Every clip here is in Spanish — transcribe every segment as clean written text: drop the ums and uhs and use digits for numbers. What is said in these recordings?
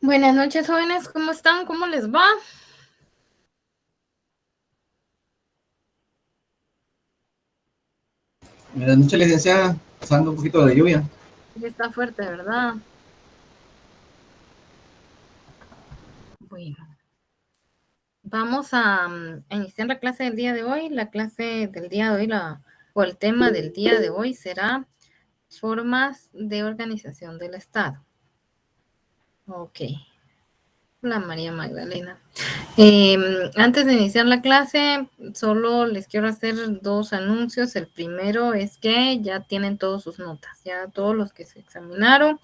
Buenas noches, jóvenes, ¿cómo están? ¿Cómo les va? Buenas noches, licenciada. Pasando un poquito de lluvia. Sí, está fuerte, ¿verdad? Bueno, vamos a iniciar la clase del día de hoy. La clase del día de hoy, o el tema del día de hoy será formas de organización del Estado. Ok. Hola, María Magdalena. Antes de iniciar la clase, solo les quiero hacer dos anuncios. El primero es que ya tienen todas sus notas, ya todos los que se examinaron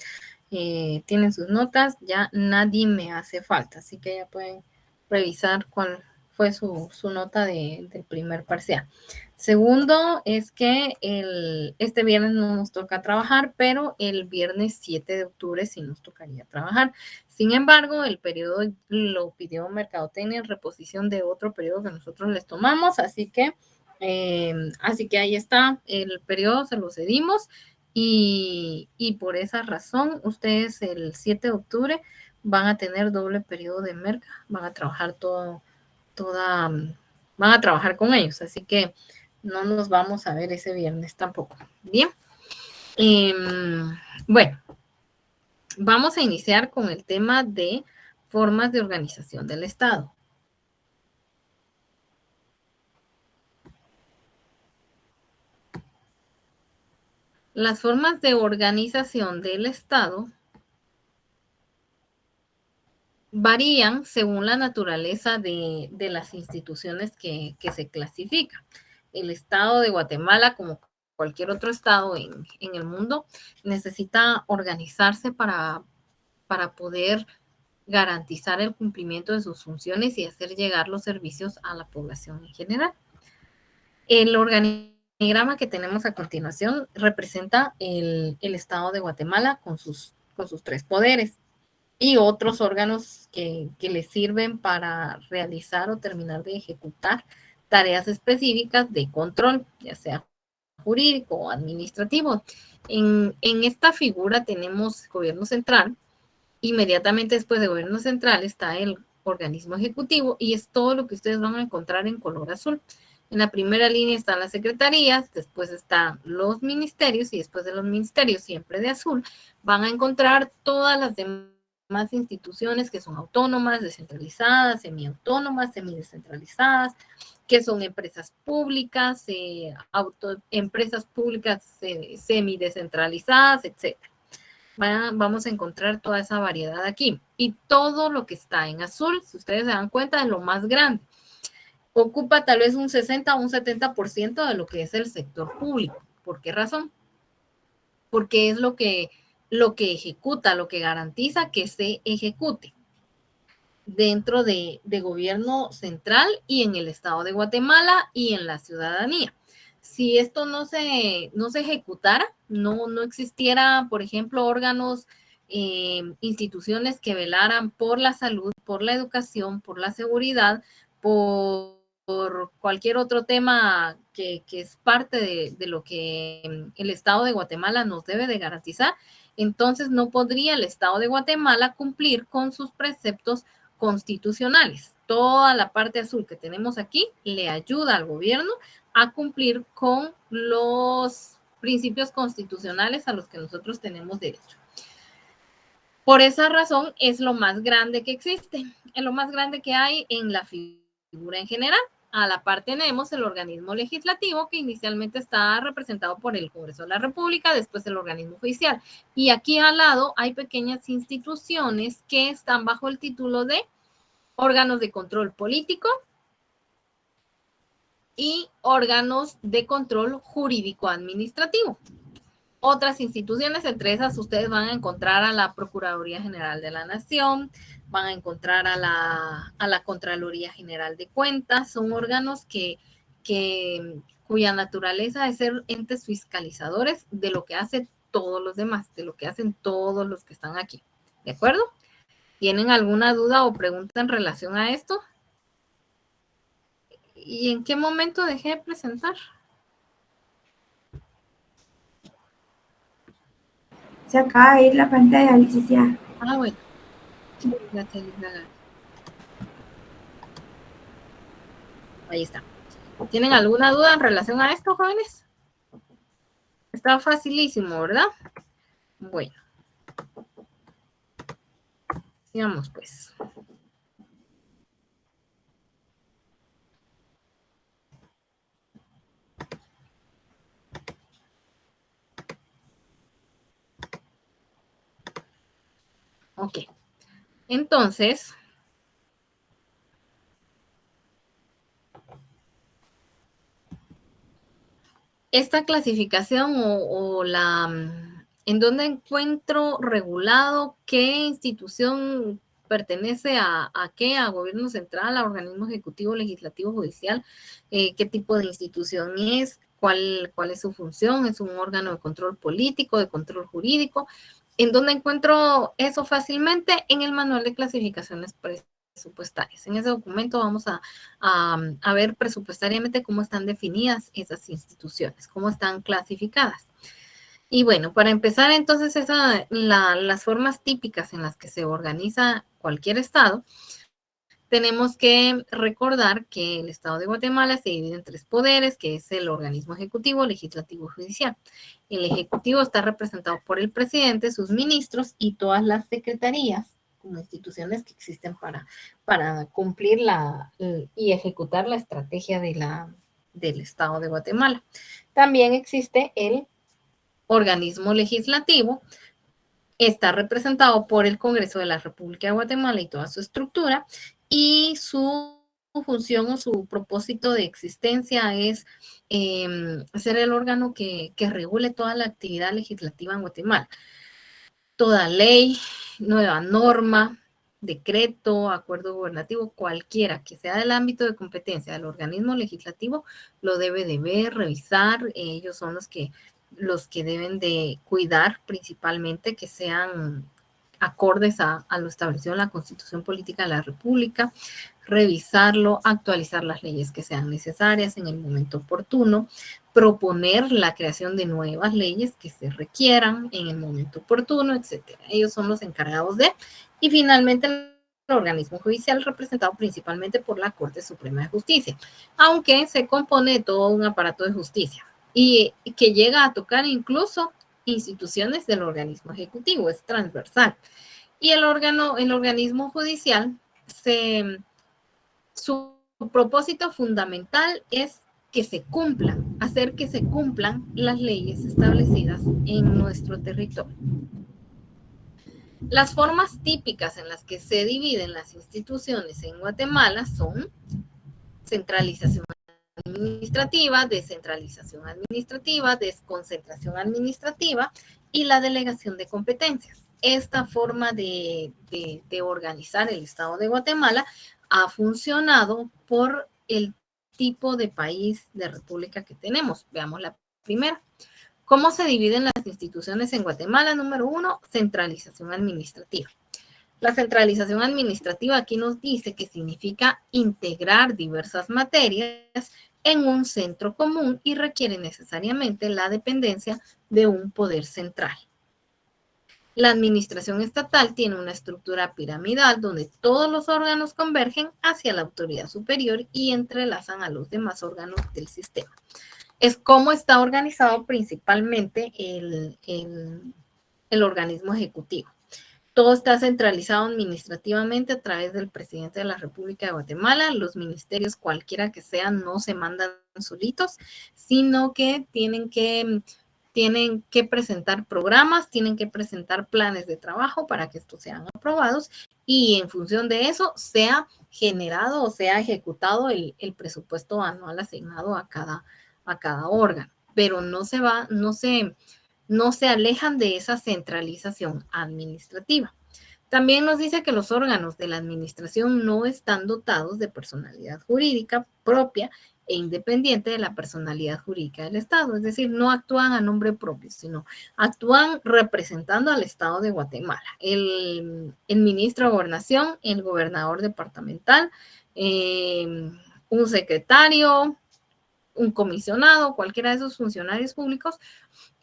tienen sus notas, ya nadie me hace falta, así que ya pueden revisar cuál fue su nota del primer parcial. Segundo es que este viernes no nos toca trabajar, pero el viernes 7 de octubre sí nos tocaría trabajar. Sin embargo, el periodo lo pidió Mercadotecnia en reposición de otro periodo que nosotros les tomamos, así que ahí está, el periodo se lo cedimos y por esa razón ustedes el 7 de octubre van a tener doble periodo de merca, van a trabajar van a trabajar con ellos, así que no nos vamos a ver ese viernes tampoco. Bien, bueno, vamos a iniciar con el tema de formas de organización del Estado. Las formas de organización del Estado varían según la naturaleza de las instituciones que se clasifican. El Estado de Guatemala, como cualquier otro estado en el mundo, necesita organizarse para poder garantizar el cumplimiento de sus funciones y hacer llegar los servicios a la población en general. El organigrama que tenemos a continuación representa el Estado de Guatemala con sus tres poderes y otros órganos que les sirven para realizar o terminar de ejecutar tareas específicas de control, ya sea jurídico o administrativo. En esta figura tenemos gobierno central. Inmediatamente después de gobierno central está el organismo ejecutivo y es todo lo que ustedes van a encontrar en color azul. En la primera línea están las secretarías, después están los ministerios y después de los ministerios, siempre de azul, van a encontrar todas las demás instituciones que son autónomas, descentralizadas, semiautónomas, semidescentralizadas, que son empresas públicas, empresas públicas semidescentralizadas, etc. Vamos a encontrar toda esa variedad aquí. Y todo lo que está en azul, si ustedes se dan cuenta, es lo más grande. Ocupa tal vez un 60 o un 70% de lo que es el sector público. ¿Por qué razón? Porque es lo que ejecuta, lo que garantiza que se ejecute dentro de gobierno central y en el estado de Guatemala y en la ciudadanía. Si esto no se ejecutara, no existiera, por ejemplo, órganos, instituciones que velaran por la salud, por la educación, por la seguridad, por cualquier otro tema que es parte de lo que el Estado de Guatemala nos debe de garantizar, entonces no podría el Estado de Guatemala cumplir con sus preceptos constitucionales. Toda la parte azul que tenemos aquí le ayuda al gobierno a cumplir con los principios constitucionales a los que nosotros tenemos derecho. Por esa razón es lo más grande que existe, es lo más grande que hay en la figura en general. A la par tenemos el organismo legislativo que inicialmente está representado por el Congreso de la República, después el organismo judicial. Y aquí al lado hay pequeñas instituciones que están bajo el título de órganos de control político y órganos de control jurídico administrativo. Otras instituciones, entre esas ustedes van a encontrar a la Procuraduría General de la Nación, van a encontrar a la Contraloría General de Cuentas, son órganos cuya naturaleza es ser entes fiscalizadores de lo que hacen todos los demás, de lo que hacen todos los que están aquí. ¿De acuerdo? ¿Tienen alguna duda o pregunta en relación a esto? ¿Y en qué momento dejé de presentar? Se acaba de ir la pantalla, licenciada. Ah, bueno. Gracias, Lisa. Ahí está. ¿Tienen alguna duda en relación a esto, jóvenes? Está facilísimo, ¿verdad? Bueno, sigamos pues. Ok, entonces, esta clasificación en dónde encuentro regulado qué institución pertenece a qué, a gobierno central, a organismo ejecutivo, legislativo, judicial, qué tipo de institución es, cuál es su función, es un órgano de control político, de control jurídico. ¿En dónde encuentro eso fácilmente? En el manual de clasificaciones presupuestarias. En ese documento vamos a ver presupuestariamente cómo están definidas esas instituciones, cómo están clasificadas. Y bueno, para empezar, entonces, las formas típicas en las que se organiza cualquier estado, tenemos que recordar que el Estado de Guatemala se divide en 3 poderes, que es el organismo ejecutivo, legislativo y judicial. El ejecutivo está representado por el presidente, sus ministros y todas las secretarías como instituciones que existen para cumplir y ejecutar la estrategia del Estado de Guatemala. También existe el organismo legislativo, está representado por el Congreso de la República de Guatemala y toda su estructura, y su función o su propósito de existencia es ser el órgano que regule toda la actividad legislativa en Guatemala. Toda ley, nueva norma, decreto, acuerdo gubernativo, cualquiera que sea del ámbito de competencia del organismo legislativo, lo debe de ver, revisar. Ellos son los que deben de cuidar principalmente que sean acordes a lo establecido en la Constitución Política de la República, revisarlo, actualizar las leyes que sean necesarias en el momento oportuno, proponer la creación de nuevas leyes que se requieran en el momento oportuno, etcétera. Ellos son los encargados de, y finalmente el organismo judicial representado principalmente por la Corte Suprema de Justicia, aunque se compone de todo un aparato de justicia y que llega a tocar incluso instituciones del organismo ejecutivo, es transversal. Y el organismo judicial, su propósito fundamental es que se cumplan, hacer que se cumplan las leyes establecidas en nuestro territorio. Las formas típicas en las que se dividen las instituciones en Guatemala son centralización administrativa, descentralización administrativa, desconcentración administrativa y la delegación de competencias. Esta forma de organizar el Estado de Guatemala ha funcionado por el tipo de país de república que tenemos. Veamos la primera. ¿Cómo se dividen las instituciones en Guatemala? Número 1, centralización administrativa. La centralización administrativa aquí nos dice que significa integrar diversas materias en un centro común y requiere necesariamente la dependencia de un poder central. La administración estatal tiene una estructura piramidal donde todos los órganos convergen hacia la autoridad superior y entrelazan a los demás órganos del sistema. Es como está organizado principalmente el organismo ejecutivo. Todo está centralizado administrativamente a través del presidente de la República de Guatemala. Los ministerios, cualquiera que sean, no se mandan solitos, sino que tienen que presentar programas, tienen que presentar planes de trabajo para que estos sean aprobados y en función de eso sea generado o sea ejecutado el presupuesto anual asignado a cada órgano. Pero no se alejan de esa centralización administrativa. También nos dice que los órganos de la administración no están dotados de personalidad jurídica propia e independiente de la personalidad jurídica del Estado, es decir, no actúan a nombre propio, sino actúan representando al Estado de Guatemala. El ministro de Gobernación, el gobernador departamental, un secretario, un comisionado, cualquiera de esos funcionarios públicos,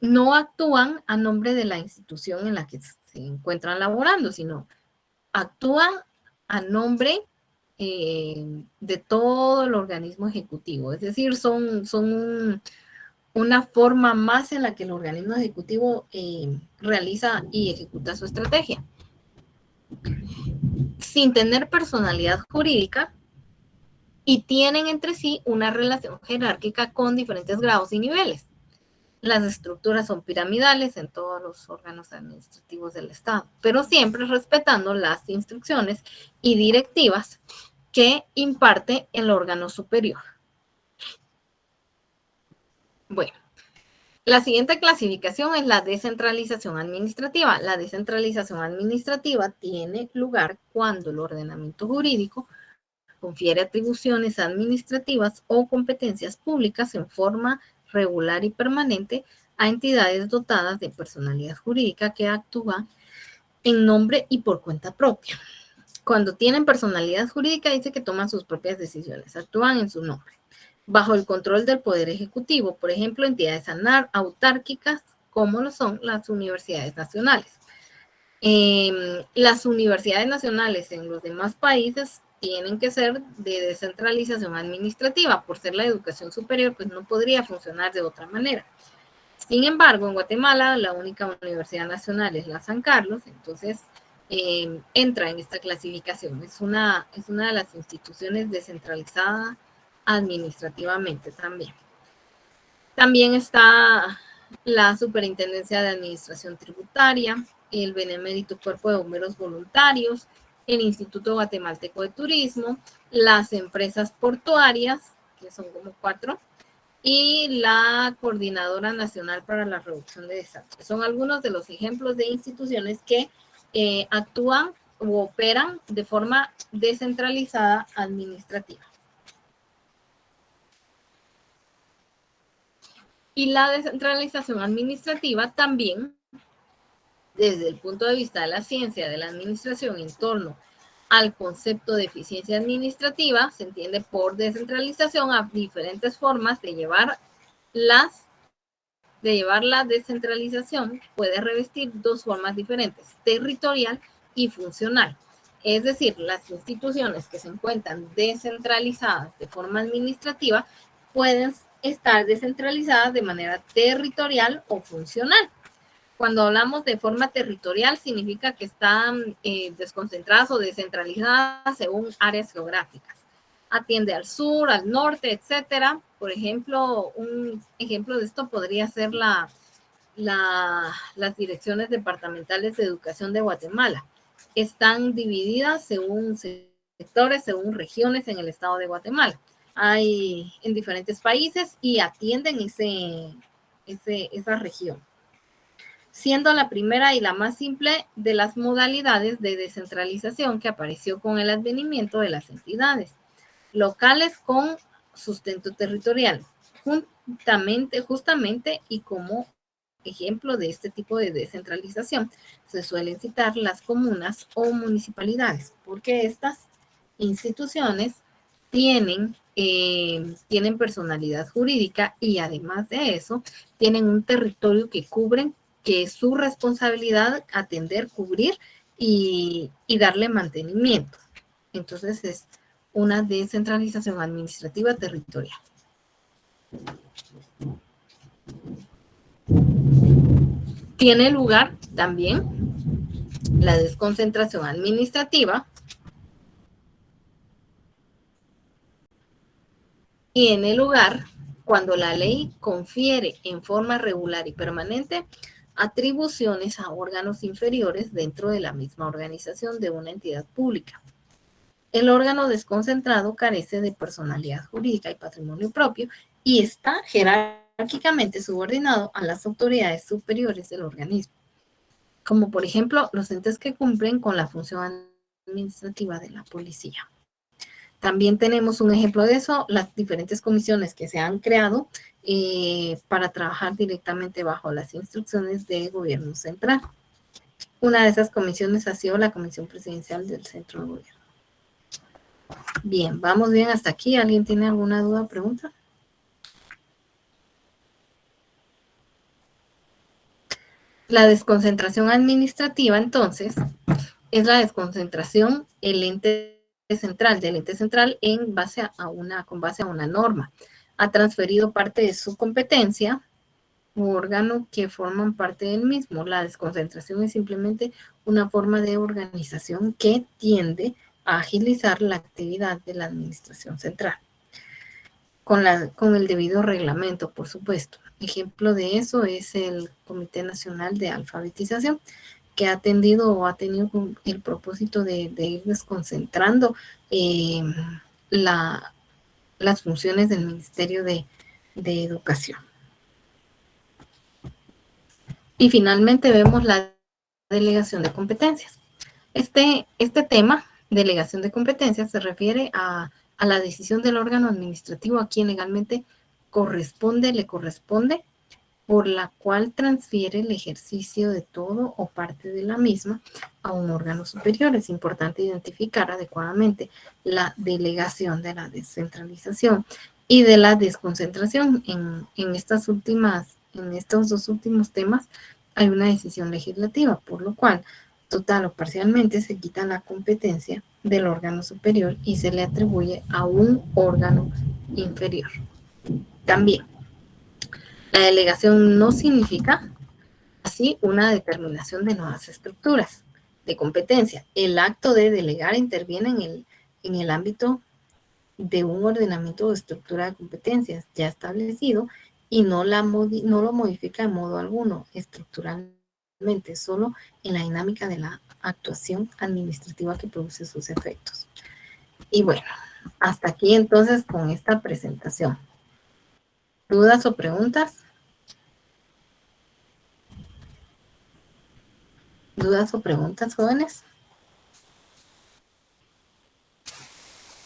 no actúan a nombre de la institución en la que se encuentran laborando, sino actúan a nombre de todo el organismo ejecutivo, es decir, son una forma más en la que el organismo ejecutivo realiza y ejecuta su estrategia. Sin tener personalidad jurídica, y tienen entre sí una relación jerárquica con diferentes grados y niveles. Las estructuras son piramidales en todos los órganos administrativos del Estado, pero siempre respetando las instrucciones y directivas que imparte el órgano superior. Bueno, la siguiente clasificación es la descentralización administrativa. La descentralización administrativa tiene lugar cuando el ordenamiento jurídico confiere atribuciones administrativas o competencias públicas en forma regular y permanente a entidades dotadas de personalidad jurídica que actúan en nombre y por cuenta propia. Cuando tienen personalidad jurídica, dice que toman sus propias decisiones, actúan en su nombre, bajo el control del Poder Ejecutivo, por ejemplo, entidades autárquicas, como lo son las universidades nacionales. Las universidades nacionales en los demás países tienen que ser de descentralización administrativa. Por ser la educación superior, pues no podría funcionar de otra manera. Sin embargo, en Guatemala, la única universidad nacional es la San Carlos, entonces entra en esta clasificación. Es una de las instituciones descentralizadas administrativamente también. También está la Superintendencia de Administración Tributaria, el Benemérito Cuerpo de Bomberos Voluntarios, el Instituto Guatemalteco de Turismo, las empresas portuarias, que son como 4, y la Coordinadora Nacional para la Reducción de Desastres. Son algunos de los ejemplos de instituciones que actúan o operan de forma descentralizada administrativa. Y la descentralización administrativa también, desde el punto de vista de la ciencia de la administración en torno al concepto de eficiencia administrativa, se entiende por descentralización a diferentes formas de llevar la descentralización. Puede revestir dos formas diferentes, territorial y funcional. Es decir, las instituciones que se encuentran descentralizadas de forma administrativa pueden estar descentralizadas de manera territorial o funcional. Cuando hablamos de forma territorial, significa que están desconcentradas o descentralizadas según áreas geográficas. Atiende al sur, al norte, etcétera. Por ejemplo, un ejemplo de esto podría ser las direcciones departamentales de educación de Guatemala. Están divididas según sectores, según regiones en el estado de Guatemala. Hay en diferentes países y atienden esa región, siendo la primera y la más simple de las modalidades de descentralización que apareció con el advenimiento de las entidades locales con sustento territorial. Justamente y como ejemplo de este tipo de descentralización, se suelen citar las comunas o municipalidades, porque estas instituciones tienen personalidad jurídica y además de eso, tienen un territorio que cubren, que es su responsabilidad atender, cubrir y darle mantenimiento. Entonces es una descentralización administrativa territorial. Tiene lugar también la desconcentración administrativa, y en el lugar cuando la ley confiere en forma regular y permanente atribuciones a órganos inferiores dentro de la misma organización de una entidad pública. El órgano desconcentrado carece de personalidad jurídica y patrimonio propio y está jerárquicamente subordinado a las autoridades superiores del organismo, como por ejemplo los entes que cumplen con la función administrativa de la policía. También tenemos un ejemplo de eso, las diferentes comisiones que se han creado para trabajar directamente bajo las instrucciones del gobierno central. Una de esas comisiones ha sido la Comisión Presidencial del Centro de Gobierno. Bien, vamos bien hasta aquí. ¿Alguien tiene alguna duda o pregunta? La desconcentración administrativa, entonces, es la desconcentración del ente central con base a una norma. Ha transferido parte de su competencia u órgano que forman parte del mismo. La desconcentración es simplemente una forma de organización que tiende a agilizar la actividad de la administración central. Con el debido reglamento, por supuesto. Ejemplo de eso es el Comité Nacional de Alfabetización, que ha atendido o ha tenido el propósito de ir desconcentrando las funciones del Ministerio de Educación. Y finalmente vemos la delegación de competencias. Este tema, delegación de competencias, se refiere a la decisión del órgano administrativo a quien legalmente le corresponde, por la cual transfiere el ejercicio de todo o parte de la misma a un órgano superior. Es importante identificar adecuadamente la delegación de la descentralización y de la desconcentración. En estos dos últimos temas hay una decisión legislativa, por lo cual total o parcialmente se quita la competencia del órgano superior y se le atribuye a un órgano inferior. También, la delegación no significa así una determinación de nuevas estructuras de competencia. El acto de delegar interviene en el ámbito de un ordenamiento o estructura de competencias ya establecido y no lo modifica de modo alguno estructuralmente, solo en la dinámica de la actuación administrativa que produce sus efectos. Y bueno, hasta aquí entonces con esta presentación. ¿Dudas o preguntas? ¿Dudas o preguntas, jóvenes?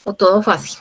¿O todo fácil?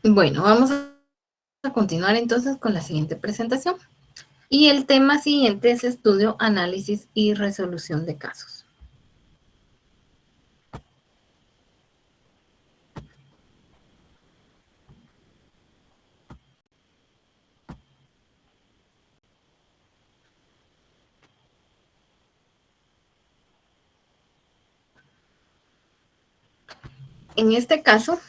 Bueno, vamos a continuar entonces con la siguiente presentación. Y el tema siguiente es estudio, análisis y resolución de casos. En este caso,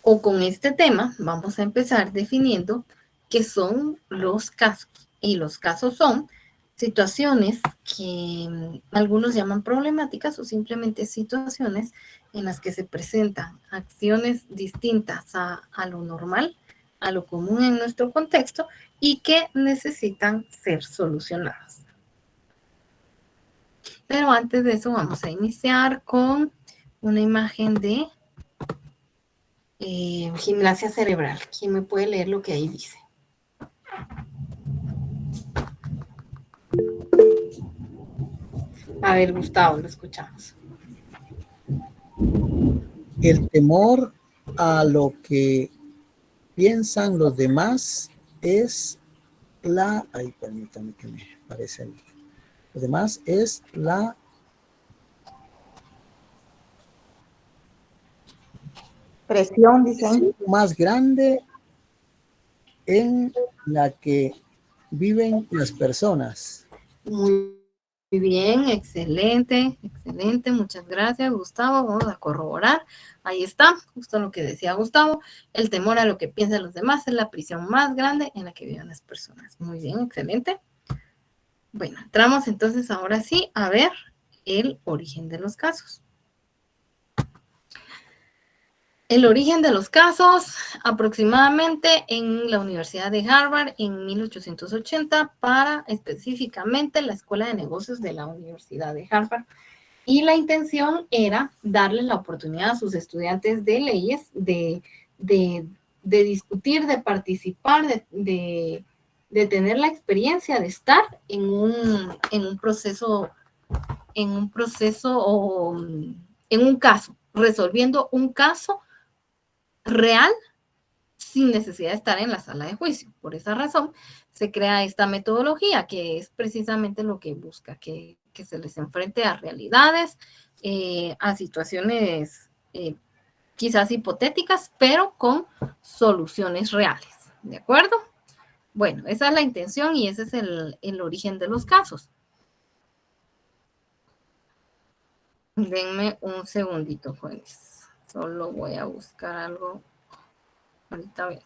o con este tema, vamos a empezar definiendo qué son los casos. Y los casos son situaciones que algunos llaman problemáticas o simplemente situaciones en las que se presentan acciones distintas a lo normal, a lo común en nuestro contexto y que necesitan ser solucionadas. Pero antes de eso vamos a iniciar con una imagen de gimnasia cerebral. ¿Quién me puede leer lo que ahí dice? A ver, Gustavo, lo escuchamos. El temor a lo que piensan los demás es la... Ay, permítame que me parece. Los demás es la... Presión, dicen. Más grande en la que viven las personas. Muy bien, excelente, excelente. Muchas gracias, Gustavo. Vamos a corroborar. Ahí está, justo lo que decía Gustavo. El temor a lo que piensan los demás es la prisión más grande en la que viven las personas. Muy bien, excelente. Bueno, entramos entonces ahora sí a ver el origen de los casos. El origen de los casos, aproximadamente en la Universidad de Harvard en 1880, para específicamente la Escuela de Negocios de la Universidad de Harvard. Y la intención era darles la oportunidad a sus estudiantes de leyes de discutir, de participar, de tener la experiencia de estar en un proceso o en un caso, resolviendo un caso real sin necesidad de estar en la sala de juicio. Por esa razón se crea esta metodología que es precisamente lo que busca, que se les enfrente a realidades, a situaciones quizás hipotéticas, pero con soluciones reales. ¿De acuerdo? Bueno, esa es la intención y ese es el origen de los casos. Denme un segundito, jóvenes. Solo voy a buscar algo. Ahorita veo.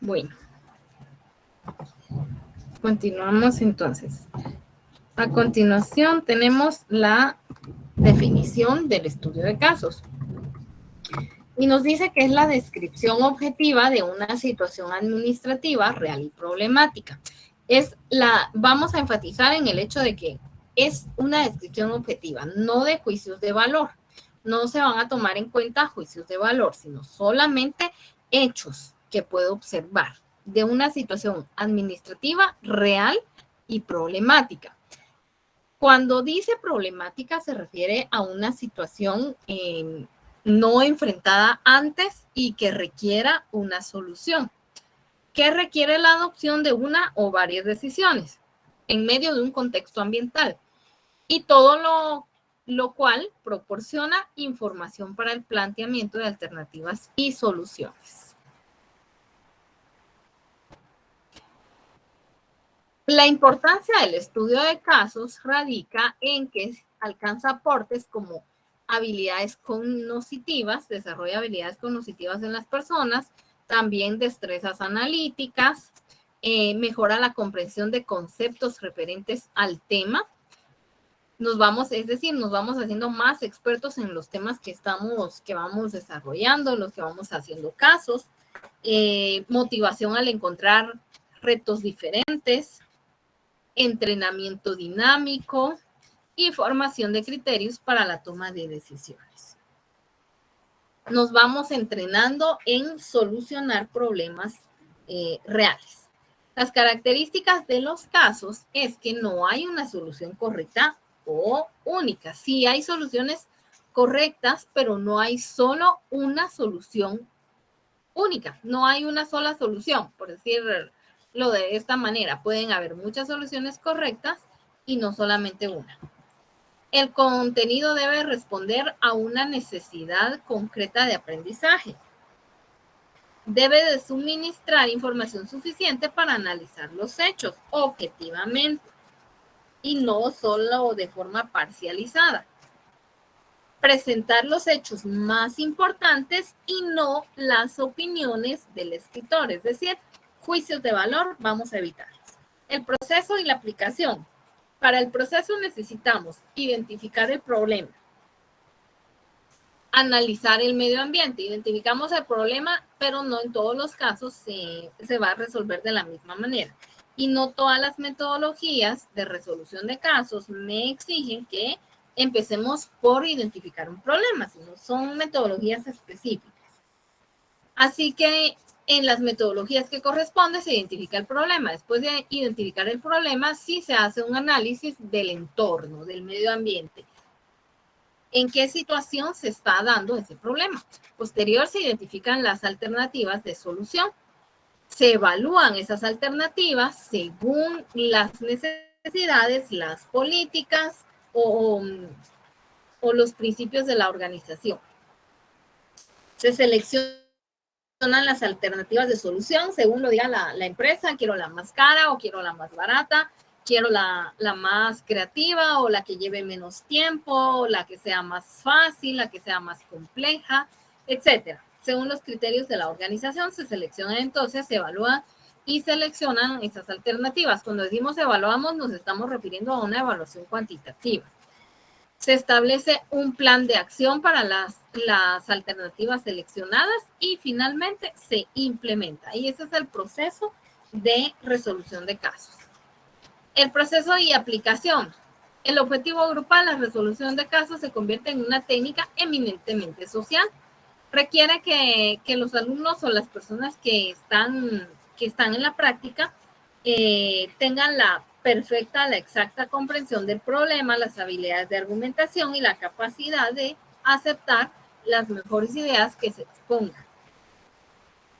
Bueno, continuamos entonces. A continuación tenemos la definición del estudio de casos. Y nos dice que es la descripción objetiva de una situación administrativa real y problemática. Vamos a enfatizar en el hecho de que es una descripción objetiva, no de juicios de valor. No se van a tomar en cuenta juicios de valor, sino solamente hechos que puedo observar de una situación administrativa real y problemática. Cuando dice problemática se refiere a una situación no enfrentada antes y que requiera una solución, que requiere la adopción de una o varias decisiones en medio de un contexto ambiental y todo lo cual proporciona información para el planteamiento de alternativas y soluciones. La importancia del estudio de casos radica en que alcanza aportes como habilidades cognitivas, desarrolla habilidades cognitivas en las personas, también destrezas analíticas, mejora la comprensión de conceptos referentes al tema. Nos vamos haciendo más expertos en los temas que vamos desarrollando, los que vamos haciendo casos, motivación al encontrar retos diferentes, entrenamiento dinámico y formación de criterios para la toma de decisiones. Nos vamos entrenando en solucionar problemas reales. Las características de los casos es que no hay una solución correcta o únicas. Sí hay soluciones correctas, pero no hay solo una solución única. No hay una sola solución, por decirlo de esta manera. Pueden haber muchas soluciones correctas y no solamente una. El contenido debe responder a una necesidad concreta de aprendizaje. Debe de suministrar información suficiente para analizar los hechos objetivamente y no solo de forma parcializada. Presentar los hechos más importantes y no las opiniones del escritor, es decir, juicios de valor vamos a evitarlos. El proceso y la aplicación. Para el proceso necesitamos identificar el problema, analizar el medio ambiente. Identificamos el problema, pero no en todos los casos se va a resolver de la misma manera. Y no todas las metodologías de resolución de casos me exigen que empecemos por identificar un problema, sino son metodologías específicas. Así que en las metodologías que corresponde se identifica el problema. Después de identificar el problema, sí se hace un análisis del entorno, del medio ambiente. ¿En qué situación se está dando ese problema? Posterior se identifican las alternativas de solución. Se evalúan esas alternativas según las necesidades, las políticas o los principios de la organización. Se seleccionan las alternativas de solución según lo diga la empresa. Quiero la más cara o quiero la más barata. Quiero la más creativa o la que lleve menos tiempo, la que sea más fácil, la que sea más compleja, etcétera. Según los criterios de la organización se seleccionan entonces, se evalúan y seleccionan esas alternativas. Cuando decimos evaluamos nos estamos refiriendo a una evaluación cuantitativa. Se establece un plan de acción para las alternativas seleccionadas y finalmente se implementa. Y ese es el proceso de resolución de casos. El proceso y aplicación. El objetivo grupal, la resolución de casos, se convierte en una técnica eminentemente social. Requiere que los alumnos o las personas que están en la práctica tengan la perfecta, la exacta comprensión del problema, las habilidades de argumentación y la capacidad de aceptar las mejores ideas que se expongan.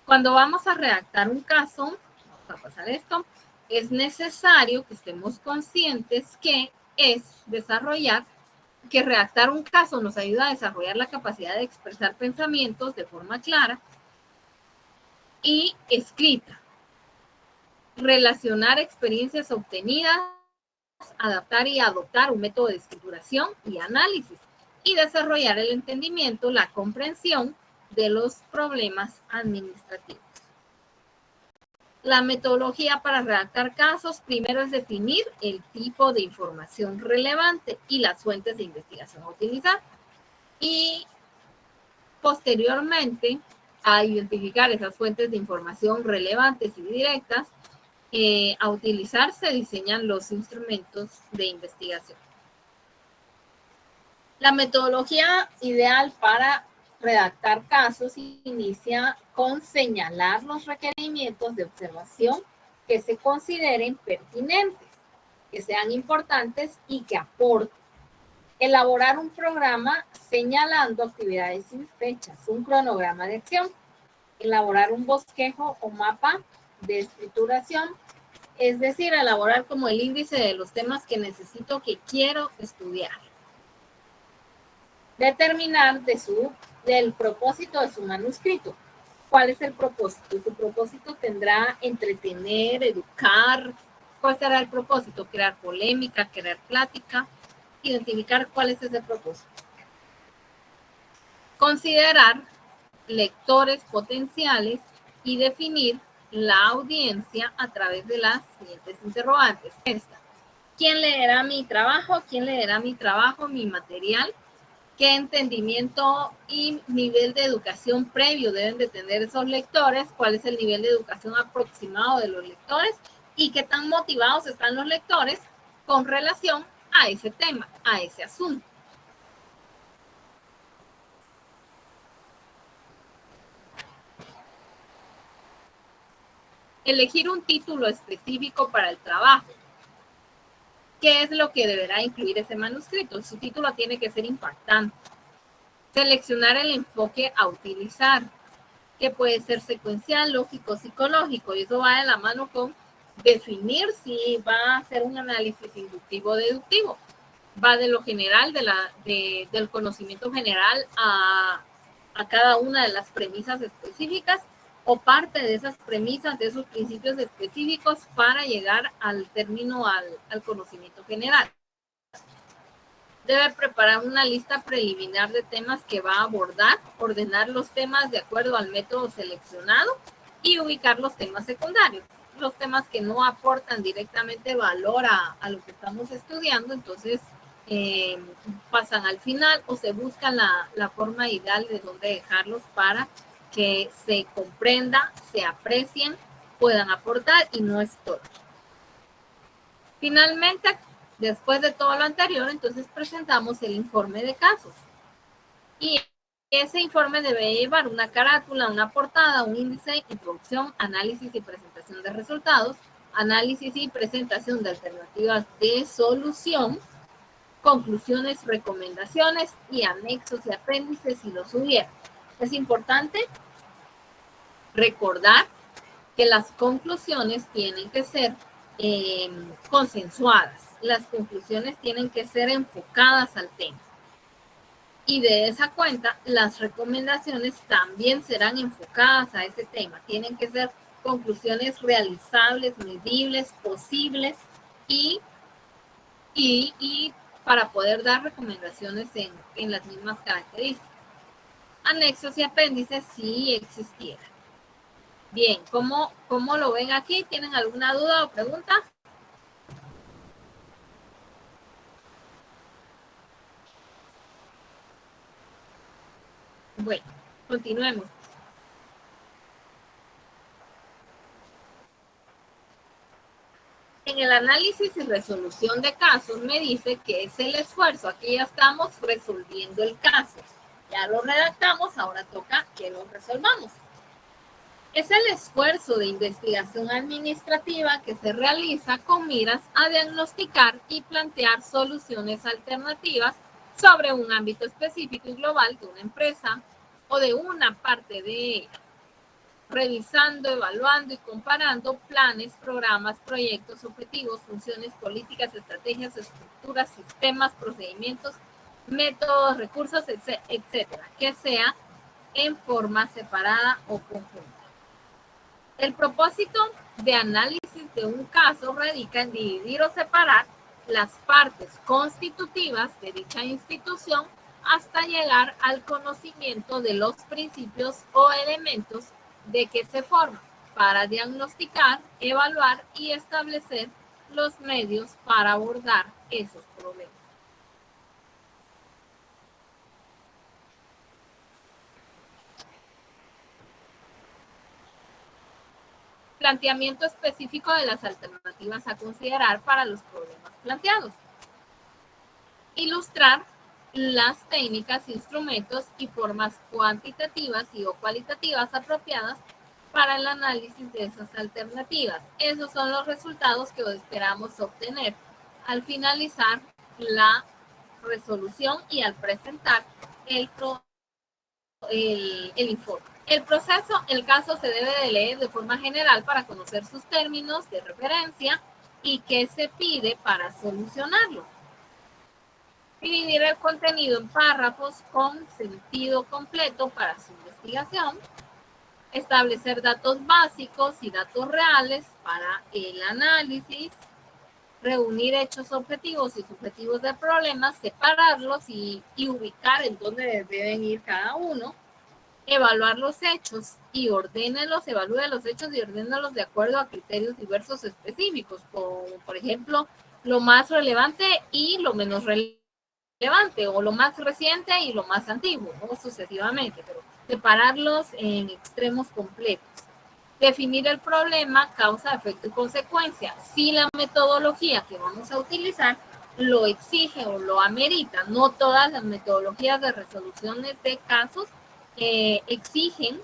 Cuando vamos a redactar un caso, vamos a pasar esto, es necesario que estemos conscientes que redactar un caso nos ayuda a desarrollar la capacidad de expresar pensamientos de forma clara y escrita, relacionar experiencias obtenidas, adaptar y adoptar un método de escrituración y análisis y desarrollar el entendimiento, la comprensión de los problemas administrativos. La metodología para redactar casos, primero es definir el tipo de información relevante y las fuentes de investigación a utilizar. Y posteriormente a identificar esas fuentes de información relevantes y directas a utilizar, se diseñan los instrumentos de investigación. La metodología ideal para redactar casos inicia con señalar los requerimientos de observación que se consideren pertinentes, que sean importantes y que aporten. Elaborar un programa señalando actividades y fechas, un cronograma de acción. Elaborar un bosquejo o mapa de escrituración, es decir, elaborar como el índice de los temas que necesito, que quiero estudiar. Determinar del propósito de su manuscrito. ¿Cuál es el propósito? Su propósito tendrá entretener, educar. ¿Cuál será el propósito? Crear polémica, crear plática. Identificar cuál es ese propósito. Considerar lectores potenciales y definir la audiencia a través de las siguientes interrogantes. ¿Quién leerá mi trabajo? ¿Quién leerá mi trabajo, mi material? ¿Qué entendimiento y nivel de educación previo deben de tener esos lectores? ¿Cuál es el nivel de educación aproximado de los lectores? ¿Y qué tan motivados están los lectores con relación a ese tema, a ese asunto? Elegir un título específico para el trabajo. ¿Qué es lo que deberá incluir ese manuscrito? Su título tiene que ser impactante. Seleccionar el enfoque a utilizar, que puede ser secuencial, lógico, psicológico, y eso va de la mano con definir si va a ser un análisis inductivo o deductivo. Va de lo general, del conocimiento general a cada una de las premisas específicas o parte de esas premisas, de esos principios específicos para llegar al término, al conocimiento general. Debe preparar una lista preliminar de temas que va a abordar, ordenar los temas de acuerdo al método seleccionado y ubicar los temas secundarios. Los temas que no aportan directamente valor a lo que estamos estudiando, entonces pasan al final o se busca la forma ideal de dónde dejarlos para que se comprenda, se aprecien, puedan aportar y no estorben. Finalmente, después de todo lo anterior, entonces presentamos el informe de casos. Y ese informe debe llevar una carátula, una portada, un índice, introducción, análisis y presentación de resultados, análisis y presentación de alternativas de solución, conclusiones, recomendaciones y anexos y apéndices si los hubiera. Es importante recordar que las conclusiones tienen que ser consensuadas. Las conclusiones tienen que ser enfocadas al tema. Y de esa cuenta, las recomendaciones también serán enfocadas a ese tema. Tienen que ser conclusiones realizables, medibles, posibles y para poder dar recomendaciones en las mismas características. Anexos y apéndices si existieran. Bien, ¿cómo lo ven aquí? ¿Tienen alguna duda o pregunta? Bueno, continuemos. En el análisis y resolución de casos me dice que es el esfuerzo. Aquí ya estamos resolviendo el caso. Ya lo redactamos, ahora toca que lo resolvamos. Es el esfuerzo de investigación administrativa que se realiza con miras a diagnosticar y plantear soluciones alternativas sobre un ámbito específico y global de una empresa o de una parte de ella, revisando, evaluando y comparando planes, programas, proyectos, objetivos, funciones, políticas, estrategias, estructuras, sistemas, procedimientos, métodos, recursos, etcétera, que sea en forma separada o conjunta. El propósito de análisis de un caso radica en dividir o separar las partes constitutivas de dicha institución hasta llegar al conocimiento de los principios o elementos de que se forman para diagnosticar, evaluar y establecer los medios para abordar esos problemas. Planteamiento específico de las alternativas a considerar para los problemas planteados. Ilustrar las técnicas, instrumentos y formas cuantitativas y o cualitativas apropiadas para el análisis de esas alternativas. Esos son los resultados que esperamos obtener al finalizar la resolución y al presentar el informe. El proceso, el caso se debe de leer de forma general para conocer sus términos de referencia y qué se pide para solucionarlo. Dividir el contenido en párrafos con sentido completo para su investigación. Establecer datos básicos y datos reales para el análisis. Reunir hechos objetivos y subjetivos del problema, separarlos y ubicar en dónde deben ir cada uno. Evaluar los hechos y ordénelos, evalúe los hechos y ordénelos de acuerdo a criterios diversos específicos, como por ejemplo, lo más relevante y lo menos relevante, o lo más reciente y lo más antiguo, o sucesivamente, pero separarlos en extremos completos. Definir el problema, causa, efecto y consecuencia. Si la metodología que vamos a utilizar lo exige o lo amerita, no todas las metodologías de resoluciones de casos exigen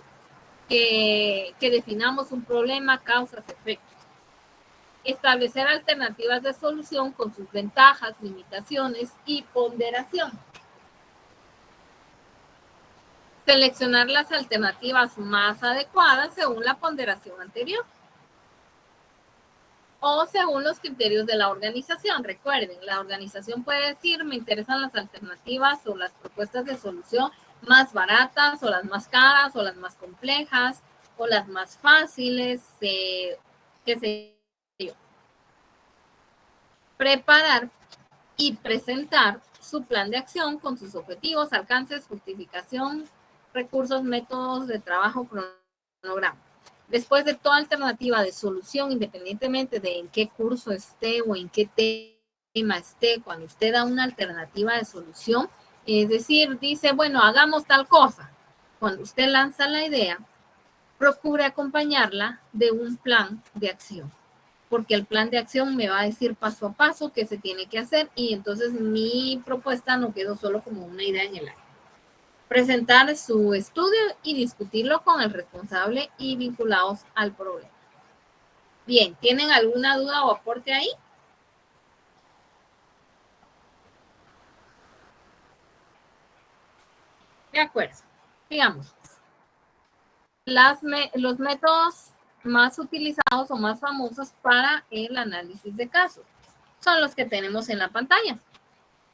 que definamos un problema, causas, efectos. Establecer alternativas de solución con sus ventajas, limitaciones y ponderación. Seleccionar las alternativas más adecuadas según la ponderación anterior o según los criterios de la organización. Recuerden, la organización puede decir, me interesan las alternativas o las propuestas de solución más baratas o las más caras o las más complejas o las más fáciles, qué sé yo. Preparar y presentar su plan de acción con sus objetivos, alcances, justificación, recursos, métodos de trabajo, cronograma. Después de toda alternativa de solución, independientemente de en qué curso esté o en qué tema esté, cuando usted da una alternativa de solución, es decir, dice, bueno, hagamos tal cosa. Cuando usted lanza la idea, procure acompañarla de un plan de acción, porque el plan de acción me va a decir paso a paso qué se tiene que hacer y entonces mi propuesta no quedó solo como una idea en el aire. Presentar su estudio y discutirlo con el responsable y vinculados al problema. Bien, ¿tienen alguna duda o aporte ahí? De acuerdo. Digamos, los métodos más utilizados o más famosos para el análisis de casos son los que tenemos en la pantalla.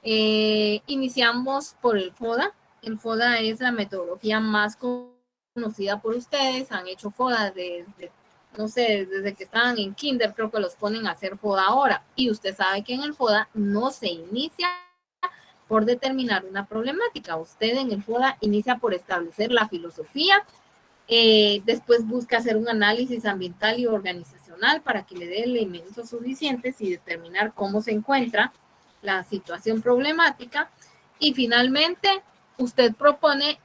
Iniciamos por el FODA. El FODA es la metodología más conocida por ustedes. Han hecho FODA desde, no sé, desde que estaban en kinder, creo que los ponen a hacer FODA ahora. Y usted sabe que en el FODA no se inicia por determinar una problemática. Usted en el FODA inicia por establecer la filosofía, después busca hacer un análisis ambiental y organizacional para que le dé elementos suficientes y determinar cómo se encuentra la situación problemática, y finalmente usted propone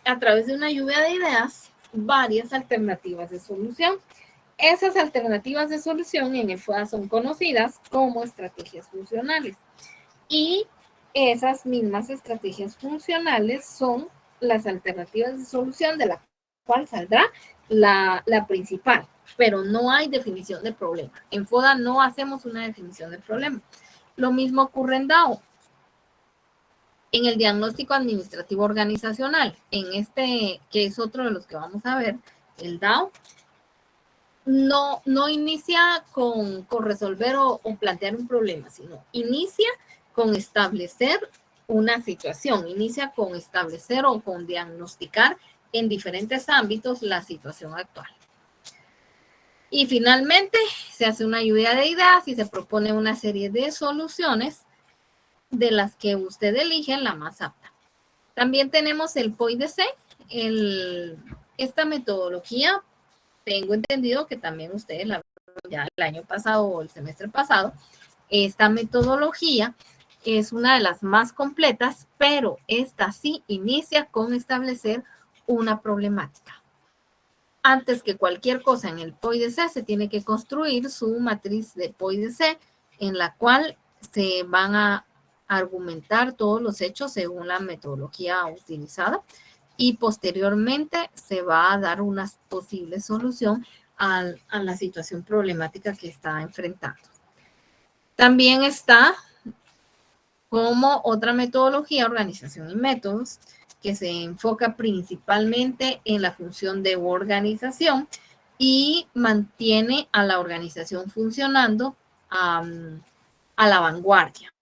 a través de una lluvia de ideas varias alternativas de solución. Esas alternativas de solución en el FODA son conocidas como estrategias funcionales, y esas mismas estrategias funcionales son las alternativas de solución de la cual saldrá la principal, pero no hay definición de problema. En FODA no hacemos una definición de problema. Lo mismo ocurre en DAO. En el diagnóstico administrativo organizacional, en este, que es otro de los que vamos a ver, el DAO, no inicia con resolver o plantear un problema, sino inicia con establecer una situación, inicia con establecer o con diagnosticar en diferentes ámbitos la situación actual. Y finalmente se hace una lluvia de ideas y se propone una serie de soluciones de las que usted elige la más apta. También tenemos el POI-DC. Esta metodología, tengo entendido que también ustedes la vieron ya el año pasado o el semestre pasado. Esta metodología es una de las más completas, pero esta sí inicia con establecer una problemática. Antes que cualquier cosa en el POI-DC, se tiene que construir su matriz de POI-DC, en la cual se van a argumentar todos los hechos según la metodología utilizada, y posteriormente se va a dar una posible solución a la situación problemática que está enfrentando. También está como otra metodología, organización y métodos, que se enfoca principalmente en la función de organización y mantiene a la organización funcionando a la vanguardia.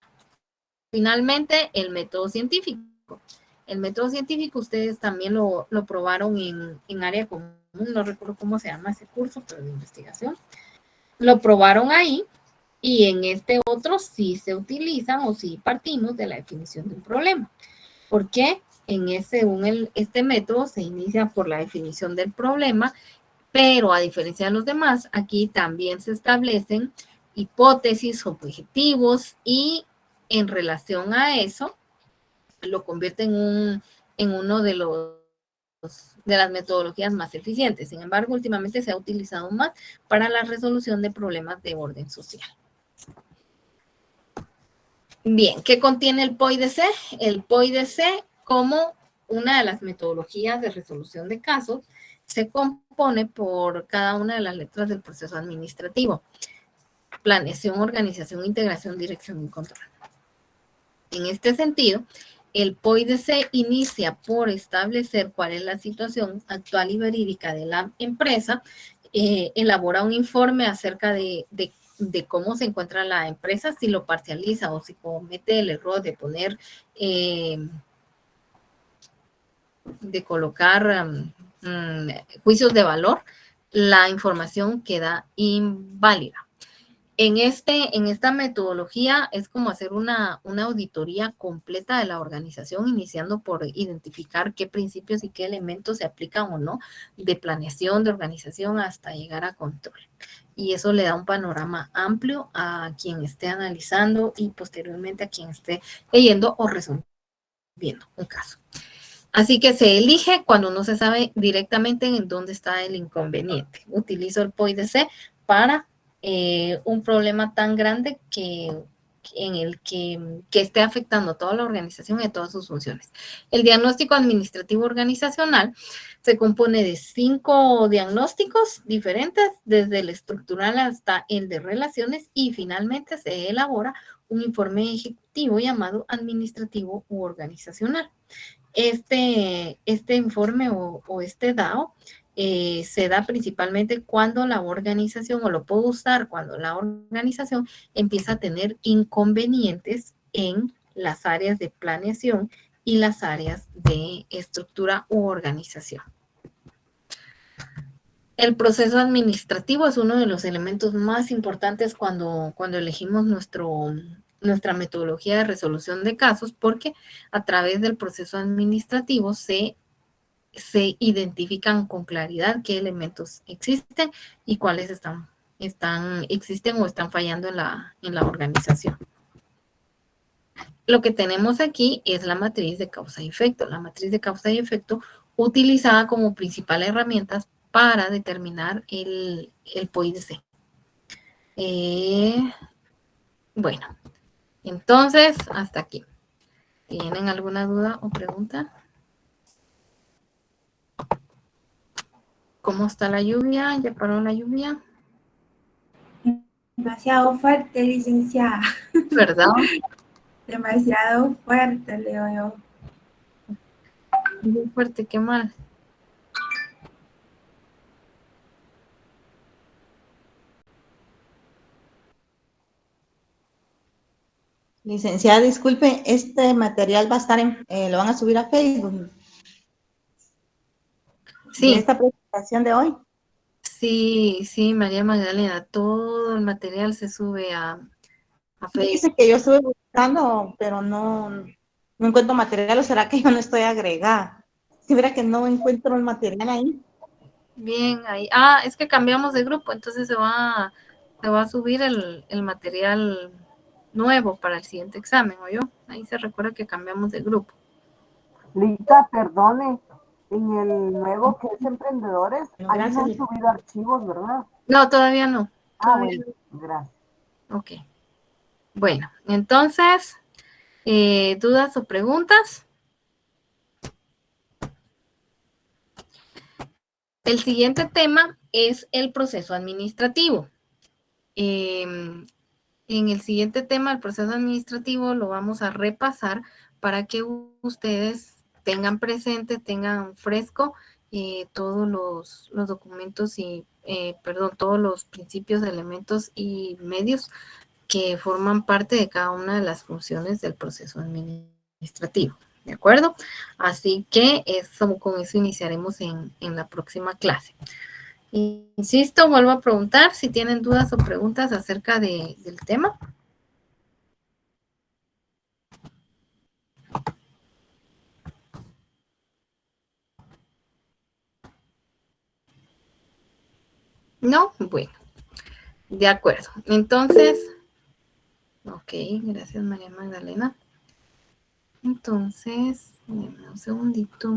Finalmente, el método científico. El método científico ustedes también lo probaron en área común, no recuerdo cómo se llama ese curso, pero de investigación. Lo probaron ahí, y en este otro sí se utilizan o sí partimos de la definición de un problema. ¿Por qué? Según este método se inicia por la definición del problema, pero a diferencia de los demás, aquí también se establecen hipótesis, objetivos, y en relación a eso lo convierte en uno de las metodologías más eficientes. Sin embargo, últimamente se ha utilizado más para la resolución de problemas de orden social. Bien, ¿qué contiene el POI-DC? El POI-DC, como una de las metodologías de resolución de casos, se compone por cada una de las letras del proceso administrativo. planeación, organización, integración, dirección y control. En este sentido, el POIDC inicia por establecer cuál es la situación actual y verídica de la empresa, elabora un informe acerca de cómo se encuentra la empresa, si lo parcializa o si comete el error de poner, de colocar juicios de valor, la información queda inválida. En esta metodología es como hacer una auditoría completa de la organización, iniciando por identificar qué principios y qué elementos se aplican o no, de planeación, de organización, hasta llegar a control. Y eso le da un panorama amplio a quien esté analizando y posteriormente a quien esté leyendo o resolviendo un caso. Así que se elige cuando no se sabe directamente en dónde está el inconveniente. Utilizo el POIDC para un problema tan grande en el que esté afectando a toda la organización y a todas sus funciones. El diagnóstico administrativo organizacional se compone de 5 diagnósticos diferentes, desde el estructural hasta el de relaciones, y finalmente se elabora un informe ejecutivo llamado administrativo u organizacional. Este informe o este DAO se da principalmente cuando la organización, o lo puedo usar cuando la organización empieza a tener inconvenientes en las áreas de planeación y las áreas de estructura u organización. El proceso administrativo es uno de los elementos más importantes cuando elegimos nuestra metodología de resolución de casos, porque a través del proceso administrativo se identifican con claridad qué elementos existen y cuáles existen o están fallando en la organización. Lo que tenemos aquí es la matriz de causa y efecto. La matriz de causa y efecto utilizada como principal herramienta para determinar el POIDC. Bueno, entonces hasta aquí. ¿Tienen alguna duda o pregunta? ¿Cómo está la lluvia? ¿Ya paró la lluvia? Demasiado fuerte, licenciada. ¿Verdad? Demasiado fuerte, leo yo. Muy fuerte, qué mal. Licenciada, disculpe, este material va a estar lo van a subir a Facebook. Sí. De esta presentación de hoy. Sí, María Magdalena, todo el material se sube a Facebook. Dice que yo estuve buscando, pero no encuentro material, o será que yo no estoy agregada. Si verá que no encuentro el material ahí. Bien, ahí. Es que cambiamos de grupo, entonces se va a subir el material nuevo para el siguiente examen, ¿o yo? Ahí se recuerda que cambiamos de grupo. Lita, perdone, en el nuevo que es Emprendedores, No, ahí no han gracias. subido archivos, ¿verdad? No, todavía no. Bueno, gracias. Ok. Bueno, entonces, ¿dudas o preguntas? El siguiente tema es el proceso administrativo. En el siguiente tema, el proceso administrativo, lo vamos a repasar para que ustedes tengan presente, tengan fresco todos los documentos y, todos los principios, elementos y medios que forman parte de cada una de las funciones del proceso administrativo. ¿De acuerdo? Así que con eso iniciaremos en la próxima clase. Insisto, vuelvo a preguntar si tienen dudas o preguntas acerca del tema. ¿No? Bueno, de acuerdo. Entonces, ok, gracias María Magdalena. Entonces, un segundito.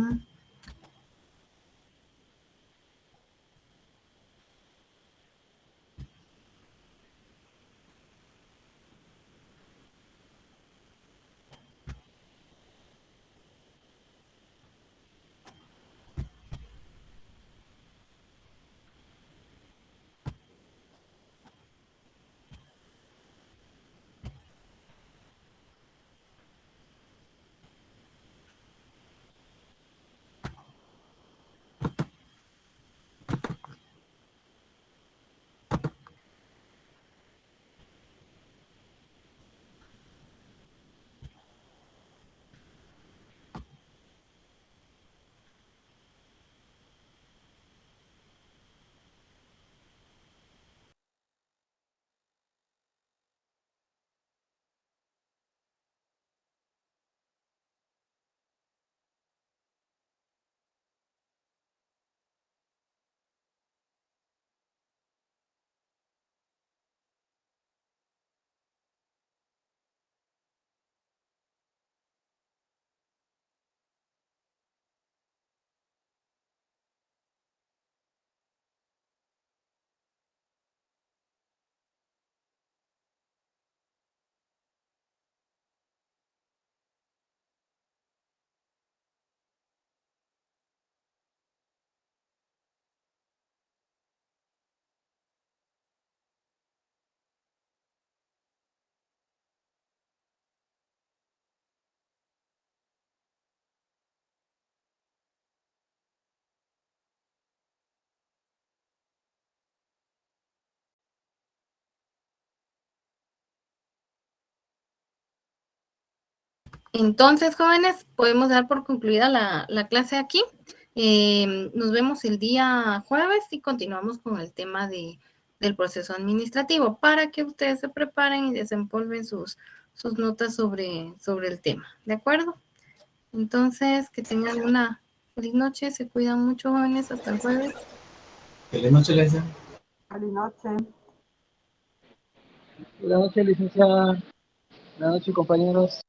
Entonces, jóvenes, podemos dar por concluida la clase aquí. Nos vemos el día jueves y continuamos con el tema del proceso administrativo para que ustedes se preparen y desempolven sus notas sobre el tema. ¿De acuerdo? Entonces, que tengan una feliz noche. Se cuidan mucho, jóvenes. Hasta el jueves. Feliz noche, les deseo. Feliz noche. Buenas noches, licenciada. Buenas noches, compañeros.